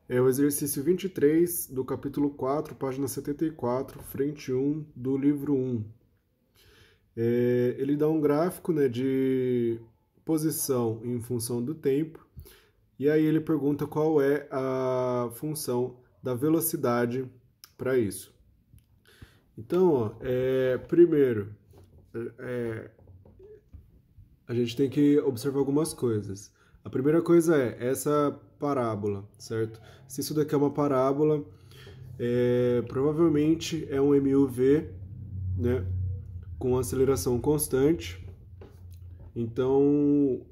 É o exercício 23 do capítulo 4, página 74, frente 1 do livro 1. Ele dá um gráfico, né, de posição em função do tempo, e aí ele pergunta qual é a função da velocidade para isso. Então, ó, primeiro, a gente tem que observar algumas coisas. A primeira coisa é essa parábola, certo? Se isso daqui é uma parábola, provavelmente é um MUV, né, com aceleração constante. Então,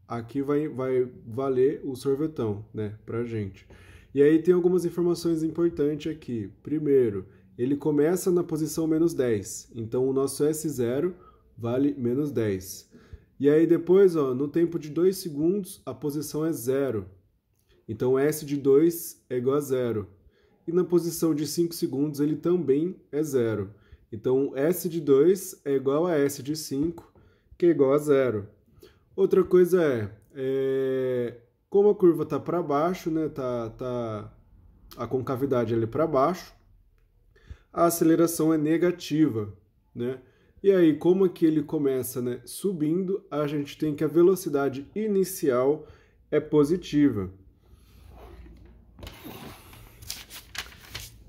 aqui vai valer o sorvetão, né, pra gente. E aí tem algumas informações importantes aqui. Primeiro, ele começa na posição menos 10. Então, o nosso S0 vale menos 10. E aí depois, ó, no tempo de 2 segundos, a posição é 0. Então, S de 2 é igual a 0. E na posição de 5 segundos, ele também é 0. Então, S de 2 é igual a S de 5, que é igual a 0. Outra coisa como a curva está para baixo, né, a concavidade ali para baixo, a aceleração é negativa, né? E aí, como aqui ele começa, né, subindo, a gente tem que a velocidade inicial é positiva.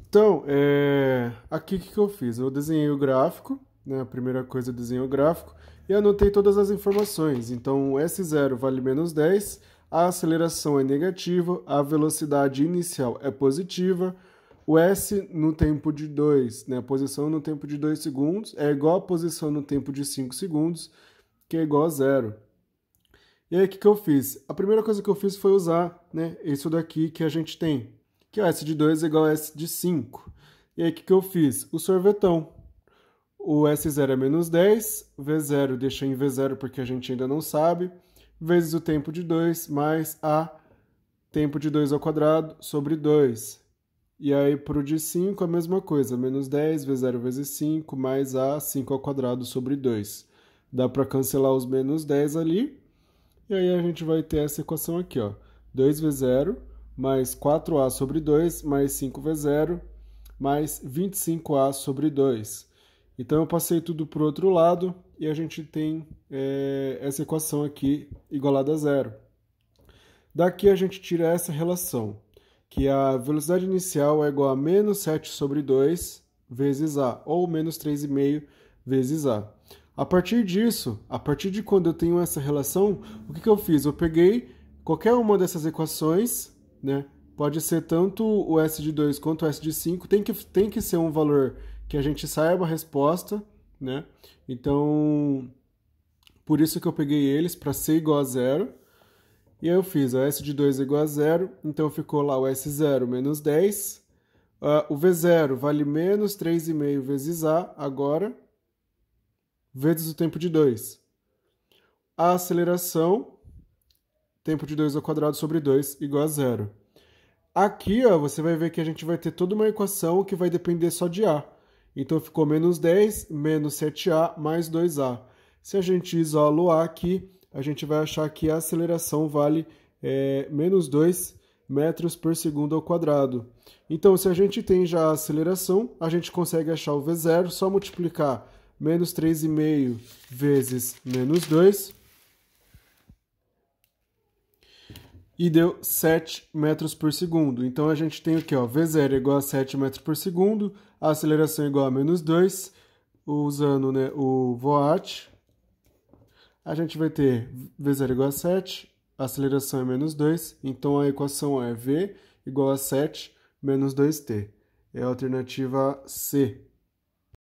Então, aqui o que eu fiz? Eu desenhei o gráfico, né? A primeira coisa eu desenhei o gráfico e anotei todas as informações. Então, o S0 vale menos 10, a aceleração é negativa, a velocidade inicial é positiva, o S no tempo de 2, né? A posição no tempo de 2 segundos é igual à posição no tempo de 5 segundos, que é igual a 0. E aí, o que eu fiz? A primeira coisa que eu fiz foi usar, né, isso daqui que a gente tem, que é S de 2 é igual a S de 5. E aí, o que eu fiz? O sorvetão. O S0 é menos 10, V0 deixa em V0 porque a gente ainda não sabe, vezes o tempo de 2, mais A tempo de 2 ao quadrado sobre 2. E aí, para o de 5, a mesma coisa, menos 10, V0 vezes 5, mais A, 5 ao quadrado sobre 2. Dá para cancelar os menos 10 ali, e aí a gente vai ter essa equação aqui, ó, 2V0 mais 4A sobre 2 mais 5V0 mais 25A sobre 2. Então eu passei tudo para o outro lado e a gente tem essa equação aqui igualada a zero. Daqui a gente tira essa relação, que a velocidade inicial é igual a menos 7 sobre 2 vezes A, ou menos 3,5 vezes A. A partir disso, a partir de quando eu tenho essa relação, o que eu fiz? Eu peguei qualquer uma dessas equações, né? Pode ser tanto o S de 2 quanto o S de 5, tem que ser um valor que a gente saiba a resposta, né? Então, por isso que eu peguei eles para ser igual a zero. E aí eu fiz, ó, S de 2 é igual a zero, então ficou lá o S0 menos 10. O V0 vale menos 3,5 vezes A agora, vezes o tempo de 2. A aceleração, tempo de 2 ao quadrado sobre 2, igual a zero. Aqui, ó, você vai ver que a gente vai ter toda uma equação que vai depender só de A. Então, ficou menos 10, menos 7A, mais 2A. Se a gente isola o A aqui, a gente vai achar que a aceleração vale menos 2 metros por segundo ao quadrado. Então, se a gente tem já a aceleração, a gente consegue achar o V0, só multiplicar menos 3,5 vezes menos 2, e deu 7 metros por segundo. Então, a gente tem aqui, ó, V0 é igual a 7 metros por segundo, a aceleração é igual a menos 2, usando, né, o VOAT, a gente vai ter V0 igual a 7, a aceleração é menos 2, então a equação é V igual a 7 menos 2T. É a alternativa C.